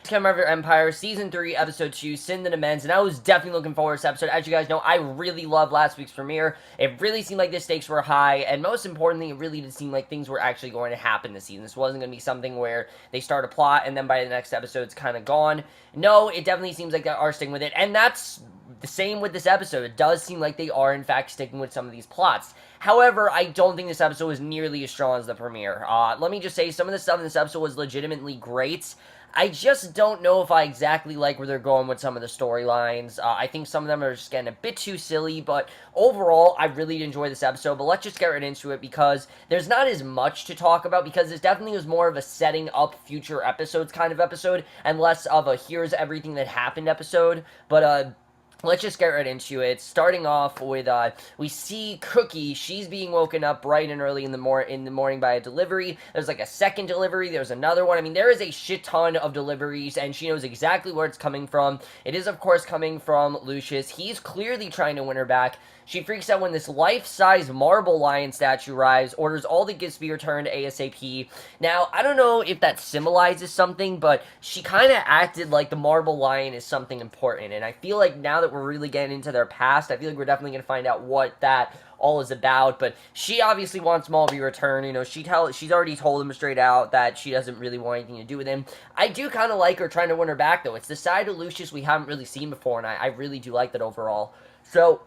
Come Over Empire, Season 3, Episode 2, Sin and Amends, and I was definitely looking forward to this episode. As you guys know, I really loved last week's premiere. It really seemed like the stakes were high, and most importantly, it really did seem like things were actually going to happen this season. This wasn't going to be something where they start a plot, and then by the next episode, it's kind of gone. No, it definitely seems like they are sticking with it, and that's the same with this episode. It does seem like they are, in fact, sticking with some of these plots. However, I don't think this episode was nearly as strong as the premiere. Let me just say, some of the stuff in this episode was legitimately great. I just don't know if I exactly like where they're going with some of the storylines. I think some of them are just getting a bit too silly, but overall, I really enjoyed this episode. But let's just get right into it, because there's not as much to talk about, because this definitely was more of a setting up future episodes kind of episode, and less of a here's everything that happened episode. But, let's just get right into it. Starting off with, we see Cookie. She's being woken up bright and early in the morning by a delivery. There's like a second delivery. There's another one. I mean, there is a shit ton of deliveries, and she knows exactly where it's coming from. It is, of course, coming from Lucius. He's clearly trying to win her back. She freaks out when this life-size marble lion statue arrives, orders all the gifts be returned ASAP. Now, I don't know if that symbolizes something, but she kind of acted like the marble lion is something important, and I feel like now that we're really getting into their past, I feel like we're definitely going to find out what that all is about. But she obviously wants Maul to be returned. You know, she's already told him straight out that she doesn't really want anything to do with him. I do kind of like her trying to win her back, though. It's the side of Lucius we haven't really seen before, and I really do like that overall. So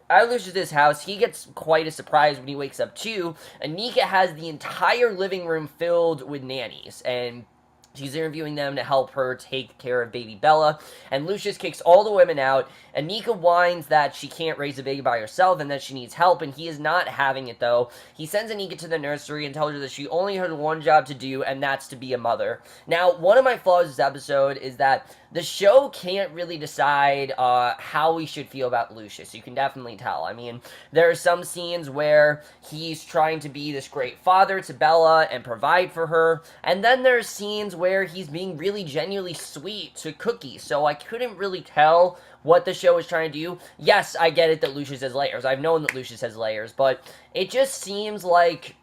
at Lucius's house, he gets quite a surprise when he wakes up too. Anika has the entire living room filled with nannies, and she's interviewing them to help her take care of baby Bella, and Lucius kicks all the women out. Anika whines that she can't raise a baby by herself and that she needs help, and he is not having it, though. He sends Anika to the nursery and tells her that she only has one job to do, and that's to be a mother. Now, one of my flaws with this episode is that the show can't really decide how we should feel about Lucius. You can definitely tell. I mean, there are some scenes where he's trying to be this great father to Bella and provide for her, and then there's scenes where he's being really genuinely sweet to Cookie, so I couldn't really tell what the show is trying to do. Yes, I get it that Lucius has layers. I've known that Lucius has layers, but it just seems like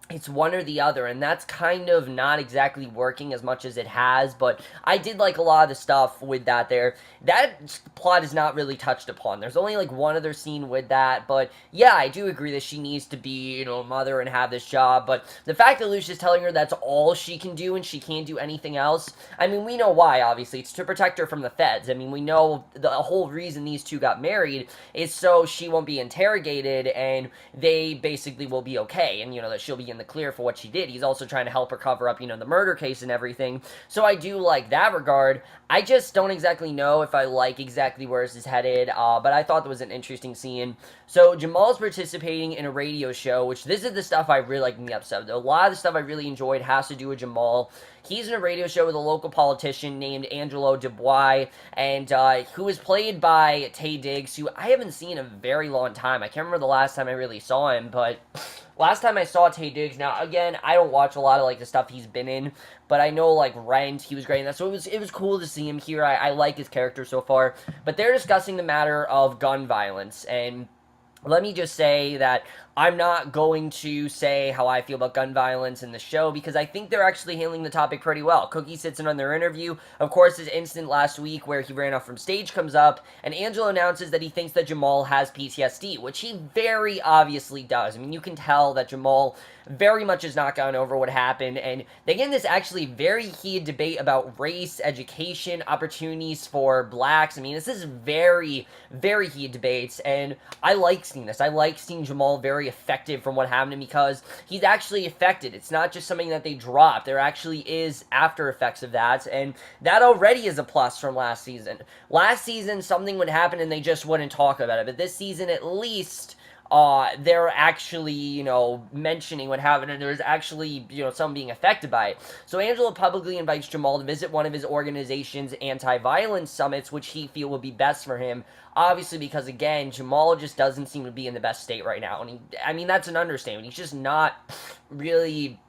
it's one or the other, and that's kind of not exactly working as much as it has, but I did like a lot of the stuff with that there. That plot is not really touched upon. There's only like one other scene with that, but yeah, I do agree that she needs to be, you know, a mother and have this job, but the fact that Lucia's telling her that's all she can do and she can't do anything else, I mean, we know why, obviously. It's to protect her from the feds. I mean, we know the whole reason these two got married is so she won't be interrogated and they basically will be okay, and, you know, that she'll be in the clear for what she did. He's also trying to help her cover up, you know, the murder case and everything. So I do like that regard. I just don't exactly know if I like exactly where this is headed, but I thought that was an interesting scene. So Jamal's participating in a radio show, which this is the stuff I really liked in the episode. A lot of the stuff I really enjoyed has to do with Jamal. He's in a radio show with a local politician named Angelo Dubois, and who is played by Taye Diggs, who I haven't seen in a very long time. I can't remember the last time I really saw him, but last time I saw Taye Diggs, now, again, I don't watch a lot of, like, the stuff he's been in, but I know, like, Rent, he was great in that, so it was cool to see him here. I like his character so far, but they're discussing the matter of gun violence, and let me just say that I'm not going to say how I feel about gun violence in the show, because I think they're actually handling the topic pretty well. Cookie sits in on their interview. Of course, his incident last week where he ran off from stage comes up, and Angelo announces that he thinks that Jamal has PTSD, which he very obviously does. I mean, you can tell that Jamal very much has not gone over what happened, and they get in this actually very heated debate about race, education, opportunities for blacks. I mean, this is very, very heated debates, and I like seeing this. I like seeing Jamal very effective from what happened to him, because he's actually affected. It's not just something that they dropped. There actually is after effects of that, and that already is a plus from last season. Last season, something would happen and they just wouldn't talk about it, but this season, at least, they're actually, you know, mentioning what happened, and there's actually, you know, someone being affected by it. So Angelo publicly invites Jamal to visit one of his organization's anti-violence summits, which he feel would be best for him. Obviously, because, again, Jamal just doesn't seem to be in the best state right now. And I mean, that's an understatement. He's just not really,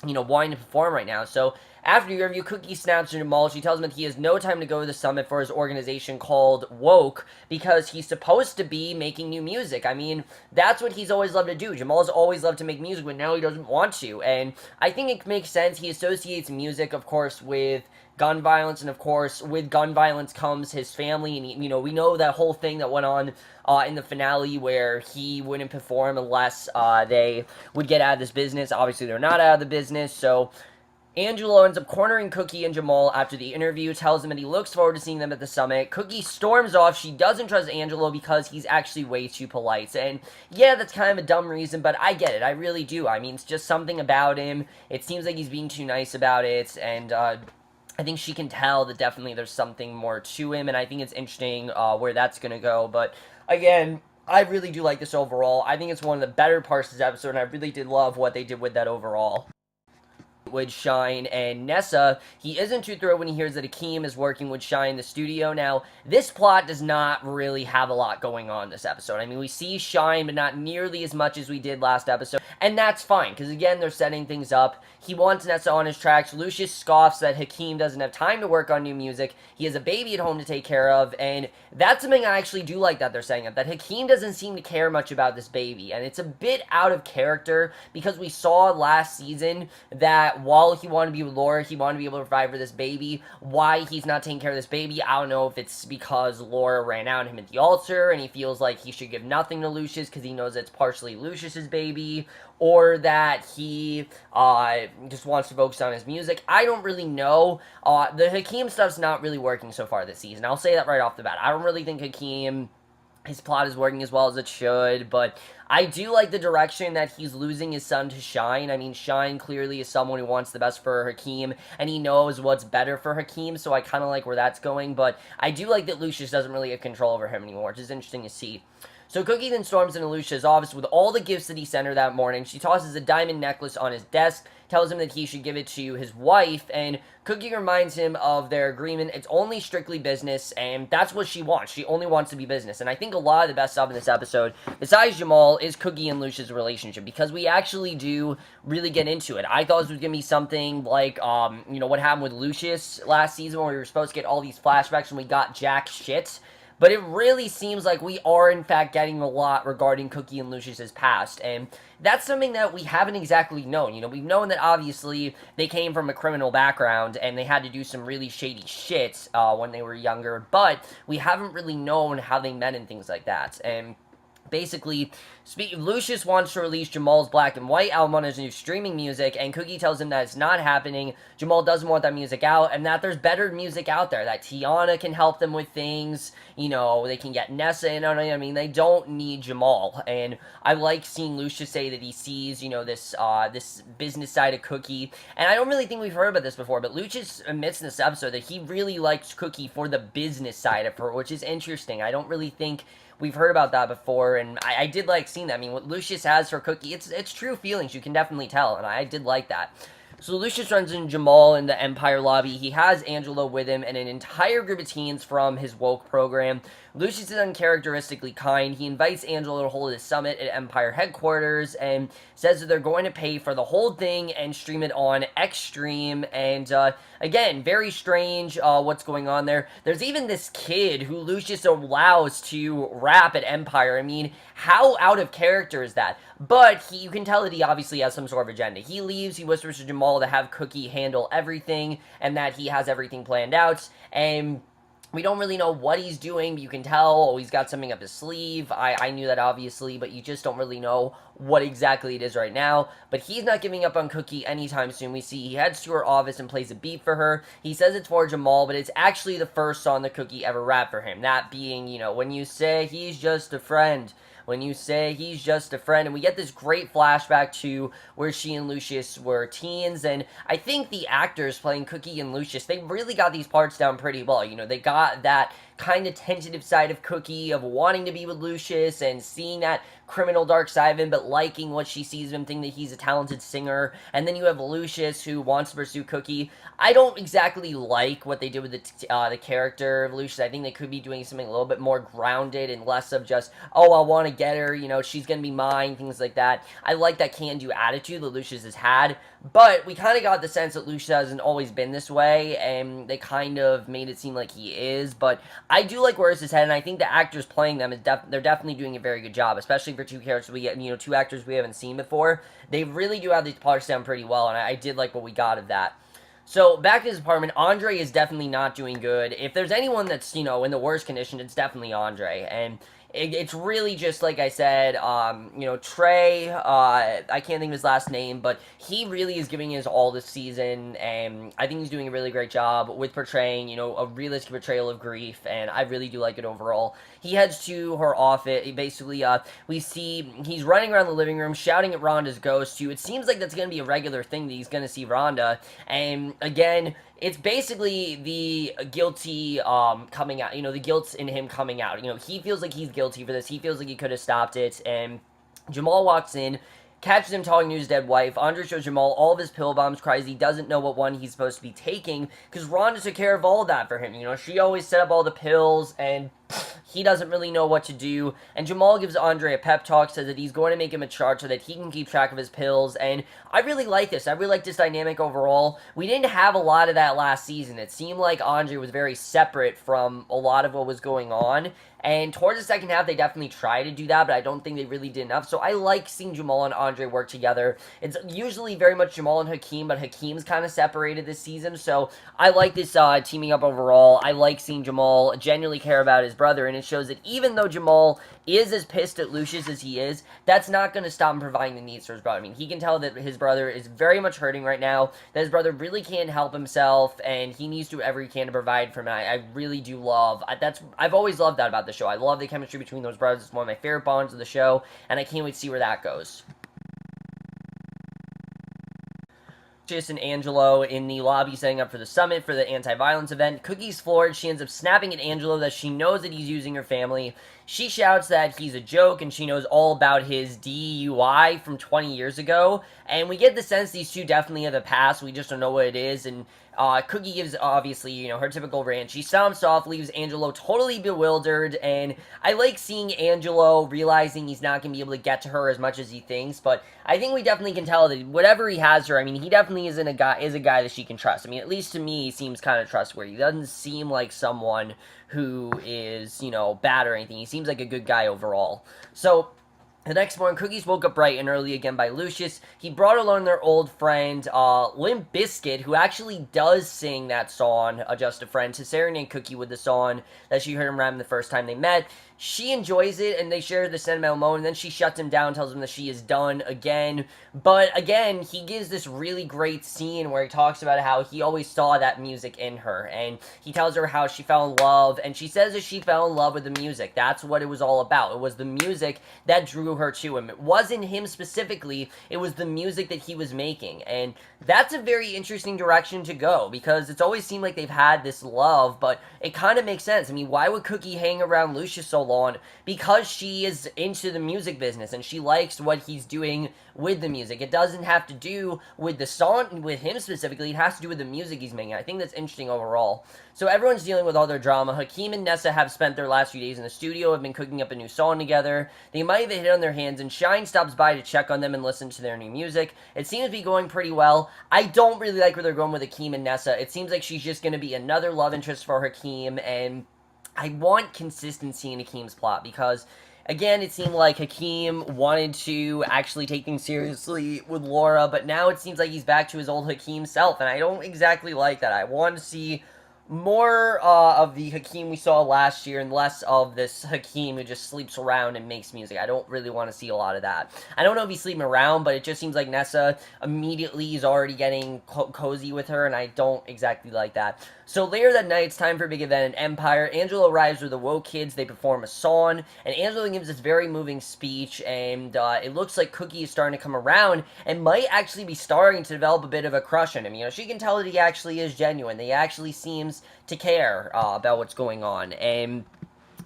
you know, wanting to perform right now. So after the interview, Cookie snaps to Jamal. She tells him that he has no time to go to the summit for his organization called Woke, because he's supposed to be making new music. I mean, that's what he's always loved to do. Jamal's always loved to make music, but now he doesn't want to. And I think it makes sense. He associates music, of course, with gun violence, and of course, with gun violence comes his family, and, you know, we know that whole thing that went on in the finale where he wouldn't perform unless they would get out of this business. Obviously, they're not out of the business, so Angelo ends up cornering Cookie and Jamal after the interview, tells him that he looks forward to seeing them at the summit. Cookie storms off. She doesn't trust Angelo because he's actually way too polite. And yeah, that's kind of a dumb reason, but I get it. I really do. I mean, it's just something about him. It seems like he's being too nice about it, and I think she can tell that definitely there's something more to him, and I think it's interesting where that's going to go. But again, I really do like this overall. I think it's one of the better parts of this episode, and I really did love what they did with that overall. With Shine and Nessa, he isn't too thrilled when he hears that Hakeem is working with Shine in the studio. Now, this plot does not really have a lot going on this episode. I mean, we see Shine, but not nearly as much as we did last episode, and that's fine, because again, they're setting things up. He wants Nessa on his tracks. Lucius scoffs that Hakeem doesn't have time to work on new music. He has a baby at home to take care of, and that's something I actually do like that they're saying, that Hakeem doesn't seem to care much about this baby, and it's a bit out of character, because we saw last season that while he wanted to be with Laura, he wanted to be able to provide for this baby. Why he's not taking care of this baby, I don't know if it's because Laura ran out on him at the altar, and he feels like he should give nothing to Lucius because he knows it's partially Lucius's baby, or that he just wants to focus on his music. I don't really know. The Hakeem stuff's not really working so far this season. I'll say that right off the bat. I don't really think Hakeem, his plot is working as well as it should, but I do like the direction that he's losing his son to Shine. I mean, Shine clearly is someone who wants the best for Hakeem, and he knows what's better for Hakeem, so I kind of like where that's going, but I do like that Lucius doesn't really have control over him anymore, which is interesting to see. So Cookie then storms into Lucia's office with all the gifts that he sent her that morning. She tosses a diamond necklace on his desk, tells him that he should give it to his wife, and Cookie reminds him of their agreement. It's only strictly business, and that's what she wants. She only wants to be business. And I think a lot of the best stuff in this episode, besides Jamal, is Cookie and Lucia's relationship, because we actually do really get into it. I thought this was going to be something like, you know, what happened with Lucius last season, where we were supposed to get all these flashbacks and we got jack shit. But it really seems like we are, in fact, getting a lot regarding Cookie and Lucius's past, and that's something that we haven't exactly known. You know, we've known that, obviously, they came from a criminal background, and they had to do some really shady shit when they were younger, but we haven't really known how they met and things like that, and basically, Lucius wants to release Jamal's Black and White album on his new streaming music, and Cookie tells him that it's not happening. Jamal doesn't want that music out, and that there's better music out there, that Tiana can help them with things, you know, they can get Nessa in on it. I mean, they don't need Jamal, and I like seeing Lucius say that he sees, you know, this business side of Cookie, and I don't really think we've heard about this before, but Lucius admits in this episode that he really likes Cookie for the business side of her, which is interesting. I don't really think we've heard about that before, and I did like seeing that. I mean, what Lucius has for Cookie, it's true feelings, you can definitely tell, and I did like that. So Lucius runs into Jamal in the Empire lobby. He has Angelo with him and an entire group of teens from his woke program. Lucius is uncharacteristically kind. He invites Angelo to hold his summit at Empire headquarters and says that they're going to pay for the whole thing and stream it on Xstream. And again, very strange what's going on there. There's even this kid who Lucius allows to rap at Empire. I mean, how out of character is that? But you can tell that he obviously has some sort of agenda. He leaves, he whispers to Jamal to have Cookie handle everything, and that he has everything planned out, and we don't really know what he's doing, but you can tell, oh, he's got something up his sleeve. I knew that, obviously, but you just don't really know what exactly it is right now. But he's not giving up on Cookie anytime soon. We see he heads to her office and plays a beat for her. He says it's for Jamal, but it's actually the first song that Cookie ever rapped for him. That being, you know, when you say he's just a friend. When you say he's just a friend. And we get this great flashback to where she and Lucius were teens, and I think the actors playing Cookie and Lucius, they really got these parts down pretty well. You know, they got that kind of tentative side of Cookie of wanting to be with Lucius and seeing that criminal dark side of him, but liking what she sees of him, thinking that he's a talented singer. And then you have Lucius, who wants to pursue Cookie. I don't exactly like what they did with the character of Lucius. I think they could be doing something a little bit more grounded and less of just, oh, I want to get her, you know, she's gonna be mine, things like that. I like that can-do attitude that Lucius has had, but we kind of got the sense that Lucius hasn't always been this way, and they kind of made it seem like he is. But I do like where this is headed, and I think the actors playing them, they're definitely doing a very good job, especially for two characters we get, you know, two actors we haven't seen before. They really do have these parts down pretty well, and I did like what we got of that. So, back to his apartment, Andre is definitely not doing good. If there's anyone that's, you know, in the worst condition, it's definitely Andre. And it's really just, like I said, you know, Trai, I can't think of his last name, but he really is giving his all this season, and I think he's doing a really great job with portraying, you know, a realistic portrayal of grief, and I really do like it overall. He heads to her office. Basically, we see he's running around the living room, shouting at Rhonda's ghost, who it seems like that's going to be a regular thing that he's going to see Rhonda, and again, it's basically the guilty coming out, you know, the guilt in him coming out. You know, he feels like he's guilty for this. He feels like he could have stopped it. And Jamal walks in, catches him talking to his dead wife. Andre shows Jamal all of his pill bombs, cries he doesn't know what one he's supposed to be taking, because Rhonda took care of all of that for him. You know, she always set up all the pills, and he doesn't really know what to do. And Jamal gives Andre a pep talk, says that he's going to make him a chart so that he can keep track of his pills. And I really like this. I really like this dynamic overall. We didn't have a lot of that last season. It seemed like Andre was very separate from a lot of what was going on. And towards the second half, they definitely tried to do that, but I don't think they really did enough. So I like seeing Jamal and Andre work together. It's usually very much Jamal and Hakeem, but Hakeem's kind of separated this season. So I like this teaming up overall. I like seeing Jamal genuinely care about his brother, and it shows that even though Jamal is as pissed at Lucius as he is, that's not going to stop him providing the needs for his brother. I mean, he can tell that his brother is very much hurting right now, that his brother really can't help himself, and he needs to do whatever he can to provide for him. I really do love, I've always loved that about the show. I love the chemistry between those brothers. It's one of my favorite bonds of the show, and I can't wait to see where that goes. And Angelo in the lobby setting up for the summit for the anti-violence event. Cookie's floored. She ends up snapping at Angelo that she knows that he's using her family. She shouts that he's a joke, and she knows all about his DUI from 20 years ago. And we get the sense these two definitely have a past. We just don't know what it is. And Cookie gives, obviously, you know, her typical rant. She stomps off, leaves Angelo totally bewildered, and I like seeing Angelo realizing he's not going to be able to get to her as much as he thinks, but I think we definitely can tell that whatever he has her, I mean, he definitely is a guy that she can trust. I mean, at least to me, he seems kind of trustworthy. He doesn't seem like someone who is, you know, bad or anything. He seems like a good guy overall. So the next morning, Cookies woke up bright and early again by Lucius. He brought along their old friend, Limp Bizkit, who actually does sing that song, Just a Friend, to serenade Cookie with the song that she heard him rap the first time they met. She enjoys it, and they share the sentimental moment, and then she shuts him down, tells him that she is done again. But again, he gives this really great scene where he talks about how he always saw that music in her, and he tells her how she fell in love, and she says that she fell in love with the music. That's what it was all about. It was the music that drew her to him. It wasn't him specifically, it was the music that he was making, and that's a very interesting direction to go, because it's always seemed like they've had this love, but it kind of makes sense. I mean, why would Cookie hang around Lucius so long? Because she is into the music business, and she likes what he's doing with the music. It doesn't have to do with the song, with him specifically, it has to do with the music he's making. I think that's interesting overall. So everyone's dealing with all their drama. Hakeem and Nessa have spent their last few days in the studio, have been cooking up a new song together. They might have a hit on their hands, and Shine stops by to check on them and listen to their new music. It seems to be going pretty well. I don't really like where they're going with Hakeem and Nessa. It seems like she's just going to be another love interest for Hakeem, and I want consistency in Hakeem's plot, because again, it seemed like Hakeem wanted to actually take things seriously with Laura, but now it seems like he's back to his old Hakeem self, and I don't exactly like that. I want to see more of the Hakeem we saw last year and less of this Hakeem who just sleeps around and makes music. I don't really want to see a lot of that. I don't know if he's sleeping around, but it just seems like Nessa immediately is already getting cozy with her, and I don't exactly like that. So later that night, it's time for a big event in Empire. Angela arrives with the woke kids. They perform a song, and Angela gives this very moving speech, and it looks like Cookie is starting to come around and might actually be starting to develop a bit of a crush on him. You know, she can tell that he actually is genuine. He actually seems to care about what's going on, and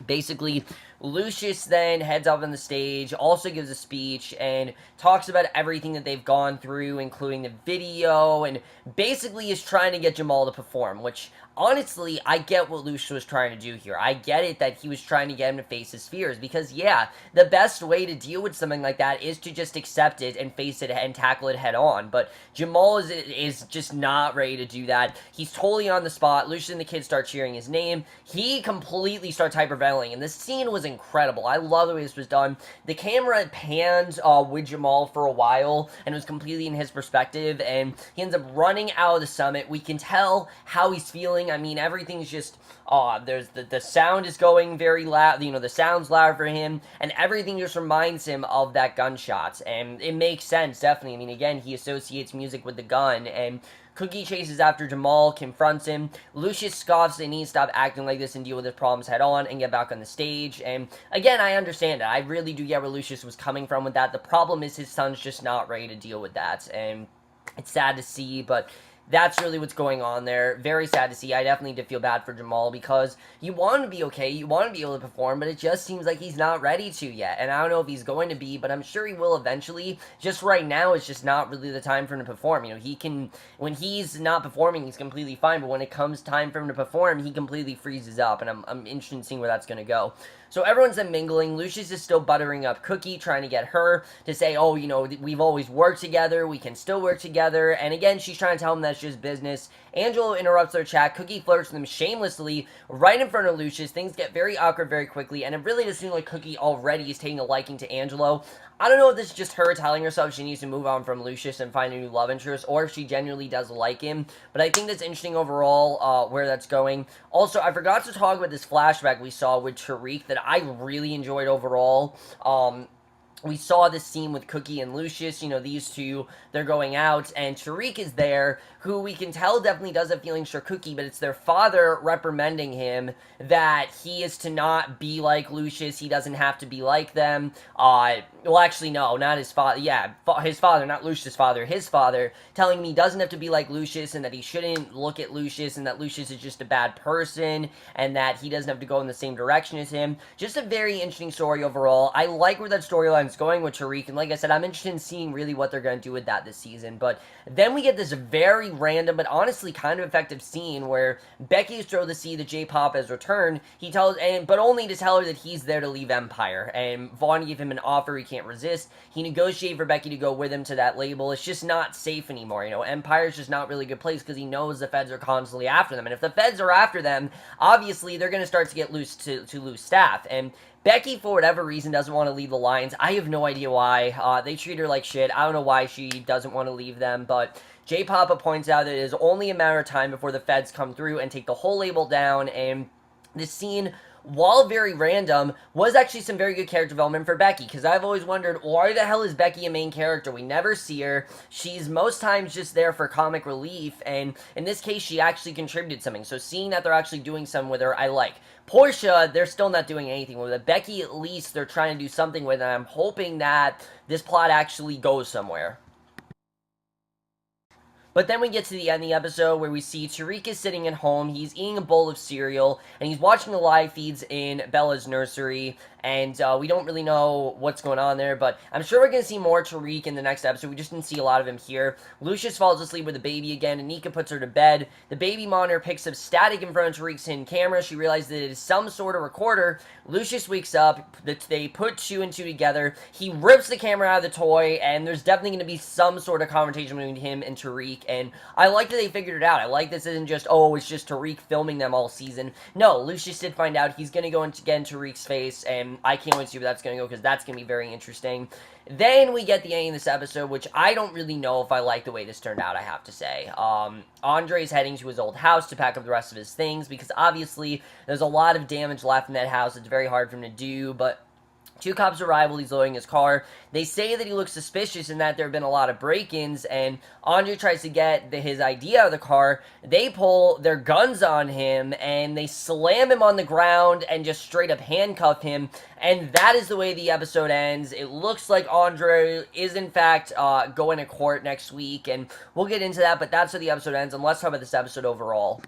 basically Lucius then heads up on the stage, also gives a speech, and talks about everything that they've gone through, including the video, and basically is trying to get Jamal to perform, which, honestly, I get what Lucius was trying to do here. I get it that he was trying to get him to face his fears, because, yeah, the best way to deal with something like that is to just accept it and face it and tackle it head on, but Jamal is just not ready to do that. He's totally on the spot. Lucius and the kids start cheering his name. He completely starts hyperventilating, and this scene was incredible. I love the way this was done. The camera panned with Jamal for a while, and it was completely in his perspective, and he ends up running out of the summit. We can tell how he's feeling. I mean, everything's just, there's the sound is going very loud, you know, the sound's loud for him, and everything just reminds him of that gunshot, and it makes sense, definitely. I mean, again, he associates music with the gun, and Cookie chases after Jamal, confronts him. Lucius scoffs and he needs to stop acting like this and deal with his problems head on and get back on the stage. And again, I understand it. I really do get where Lucius was coming from with that. The problem is his son's just not ready to deal with that. And it's sad to see, but that's really what's going on there. Very sad to see. I definitely did feel bad for Jamal because you want him to be okay, you want him to be able to perform, but it just seems like he's not ready to yet. And I don't know if he's going to be, but I'm sure he will eventually. Just right now, it's just not really the time for him to perform. You know, he can, when he's not performing, he's completely fine, but when it comes time for him to perform, he completely freezes up, and I'm interested in seeing where that's going to go. So everyone's then mingling. Lucius is still buttering up Cookie, trying to get her to say, oh, you know, we've always worked together, we can still work together, and again, she's trying to tell him that's just business. Angelo interrupts their chat. Cookie flirts with him shamelessly right in front of Lucius. Things get very awkward very quickly, and it really does seem like Cookie already is taking a liking to Angelo. I don't know if this is just her telling herself she needs to move on from Lucius and find a new love interest, or if she genuinely does like him, but I think that's interesting overall, where that's going. Also, I forgot to talk about this flashback we saw with Tariq that I really enjoyed overall. We saw this scene with Cookie and Lucius, you know, these two, they're going out, and Tariq is there, who we can tell definitely does have feelings for Cookie, but it's their father reprimanding him that he is to not be like Lucius, he doesn't have to be like them. Well, actually, no, not his father, yeah, his father, not Lucius' father, his father, telling him he doesn't have to be like Lucius, and that he shouldn't look at Lucius, and that Lucius is just a bad person, and that he doesn't have to go in the same direction as him. Just a very interesting story overall. I like where that storyline going with Tariq, and like I said, I'm interested in seeing really what they're going to do with that this season. But then we get this very random but honestly kind of effective scene where Becky is thrilled to see that J-Pop has returned. He tells, but only to tell her that he's there to leave Empire, and Vaughn gave him an offer he can't resist. He negotiated for Becky to go with him to that label. It's just not safe anymore, you know. Empire's just not really a good place because he knows the feds are constantly after them, and if the feds are after them, obviously they're going to start to get loose to lose staff. And Becky, for whatever reason, doesn't want to leave the Lions. I have no idea why. They treat her like shit. I don't know why she doesn't want to leave them, but J-Papa points out that it is only a matter of time before the feds come through and take the whole label down, and this scene, while very random, was actually some very good character development for Becky, because I've always wondered, why the hell is Becky a main character? We never see her. She's most times just there for comic relief, and in this case, she actually contributed something, so seeing that they're actually doing something with her, I like. Portia, they're still not doing anything with it. Becky, at least, they're trying to do something with it, and I'm hoping that this plot actually goes somewhere. But then we get to the end of the episode where we see Tariq is sitting at home, he's eating a bowl of cereal, and he's watching the live feeds in Bella's nursery, and we don't really know what's going on there, but I'm sure we're going to see more Tariq in the next episode. We just didn't see a lot of him here. Lucius falls asleep with the baby again, and Nika puts her to bed. The baby monitor picks up static in front of Tariq's hidden camera. She realizes that it is some sort of recorder. Lucius wakes up, they put two and two together. He rips the camera out of the toy, and there's definitely going to be some sort of confrontation between him and Tariq, and I like that they figured it out. I like this isn't just, oh, it's just Tariq filming them all season. No, Lucius did find out. He's going to go and get in Tariq's face, and I can't wait to see where that's going to go, because that's going to be very interesting. Then we get the ending of this episode, which I don't really know if I like the way this turned out, I have to say. Andre's heading to his old house to pack up the rest of his things, because obviously there's a lot of damage left in that house. It's very hard for him to do, but two cops arrive while he's loading his car. They say that he looks suspicious and that there have been a lot of break-ins, and Andre tries to get his ID out of the car. They pull their guns on him, and they slam him on the ground and just straight up handcuff him, and that is the way the episode ends. It looks like Andre is, in fact, going to court next week, and we'll get into that, but that's how the episode ends, and let's talk about this episode overall.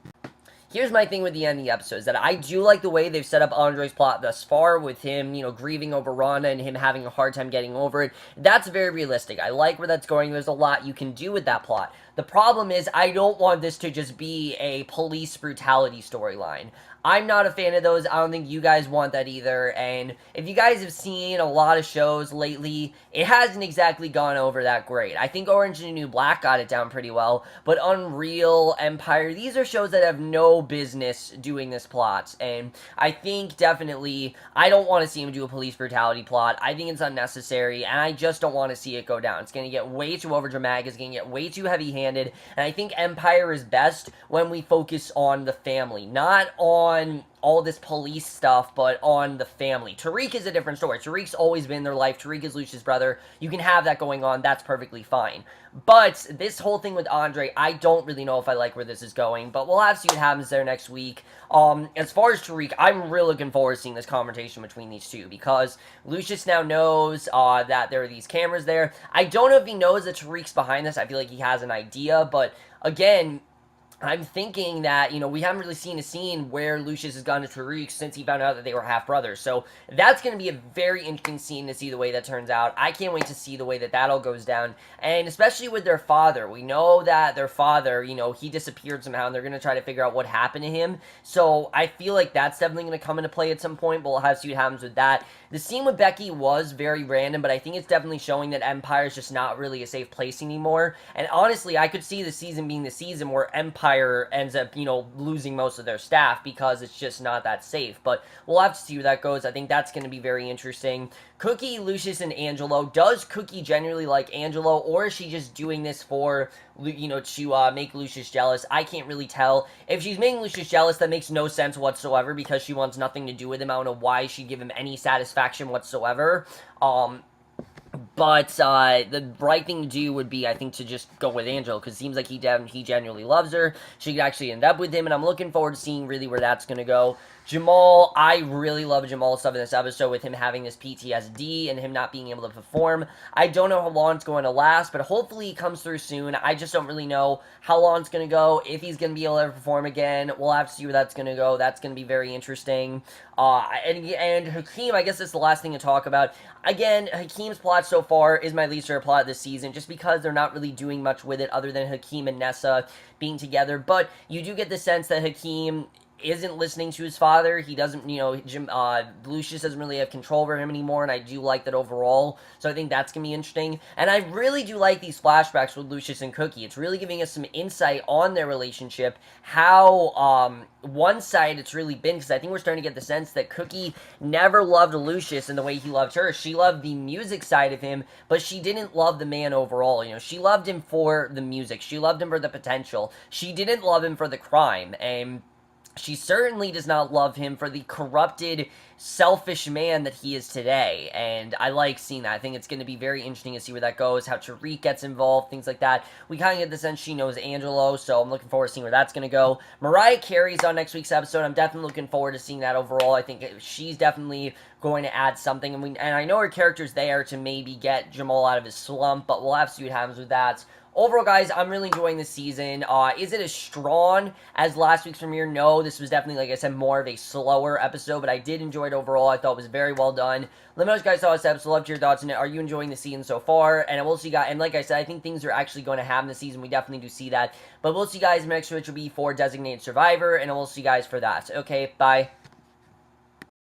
Here's my thing with the end of the episode, is that I do like the way they've set up Andre's plot thus far, with him, you know, grieving over Rana and him having a hard time getting over it. That's very realistic. I like where that's going. There's a lot you can do with that plot. The problem is, I don't want this to just be a police brutality storyline. I'm not a fan of those. I don't think you guys want that either. And if you guys have seen a lot of shows lately, it hasn't exactly gone over that great. I think Orange and the New Black got it down pretty well, but Unreal, Empire, these are shows that have no business doing this plot. And I think definitely, I don't want to see him do a police brutality plot. I think it's unnecessary, and I just don't want to see it go down. It's going to get way too overdramatic. It's going to get way too heavy-handed. And I think Empire is best when we focus on the family, not on all this police stuff, but on the family. Tariq is a different story. Tariq's always been in their life. Tariq is Lucia's brother. You can have that going on. That's perfectly fine. But this whole thing with Andre, I don't really know if I like where this is going, but we'll have to see what happens there next week. As far as Tariq, I'm really looking forward to seeing this conversation between these two, because Lucius now knows that there are these cameras there. I don't know if he knows that Tariq's behind this. I feel like he has an idea, but again, I'm thinking that, we haven't really seen a scene where Lucius has gone to Tariq since he found out that they were half-brothers. So that's going to be a very interesting scene to see the way that turns out. I can't wait to see the way that all goes down. And especially with their father. We know that their father, he disappeared somehow, and they're going to try to figure out what happened to him. So I feel like that's definitely going to come into play at some point, but we'll have to see what happens with that. The scene with Becky was very random, but I think it's definitely showing that Empire is just not really a safe place anymore. And honestly, I could see the season being the season where Empire ends up, losing most of their staff because it's just not that safe. But we'll have to see where that goes. I think that's going to be very interesting. Cookie, Lucius, and Angelo. Does Cookie genuinely like Angelo, or is she just doing this for, to make Lucius jealous? I can't really tell. If she's making Lucius jealous, that makes no sense whatsoever, because she wants nothing to do with him. I don't know why she'd give him any satisfaction whatsoever. But the right thing to do would be, I think, to just go with Angelo, because it seems like he genuinely loves her. She could actually end up with him, and I'm looking forward to seeing really where that's going to go. Jamal, I really love Jamal's stuff in this episode, with him having this PTSD and him not being able to perform. I don't know how long it's going to last, but hopefully he comes through soon. I just don't really know how long it's going to go, if he's going to be able to perform again. We'll have to see where that's going to go. That's going to be very interesting. And Hakeem, I guess that's the last thing to talk about. Again, Hakeem's plot so far is my least favorite plot this season, just because they're not really doing much with it other than Hakeem and Nessa being together. But you do get the sense that Hakeem isn't listening to his father. He doesn't, Lucius doesn't really have control over him anymore, and I do like that overall. So I think that's going to be interesting. And I really do like these flashbacks with Lucius and Cookie. It's really giving us some insight on their relationship, how, one-sided it's really been, because I think we're starting to get the sense that Cookie never loved Lucius in the way he loved her. She loved the music side of him, but she didn't love the man overall. She loved him for the music. She loved him for the potential. She didn't love him for the crime, and she certainly does not love him for the corrupted, selfish man that he is today, and I like seeing that. I think it's going to be very interesting to see where that goes, how Tariq gets involved, things like that. We kind of get the sense she knows Angelo, so I'm looking forward to seeing where that's going to go. Mariah Carey's on next week's episode. I'm definitely looking forward to seeing that overall. I think she's definitely going to add something, and I know her character's there to maybe get Jamal out of his slump, but we'll have to see what happens with that. Overall, guys, I'm really enjoying this season. Is it as strong as last week's premiere? No, this was definitely, like I said, more of a slower episode, but I did enjoy it overall. I thought it was very well done. Let me know what you guys saw this episode. Love to your thoughts on it. Are you enjoying the season so far? And I will see you guys, and like I said, I think things are actually going to happen this season. We definitely do see that. But we'll see you guys next week, which will be for Designated Survivor, and I will see you guys for that. Okay, bye.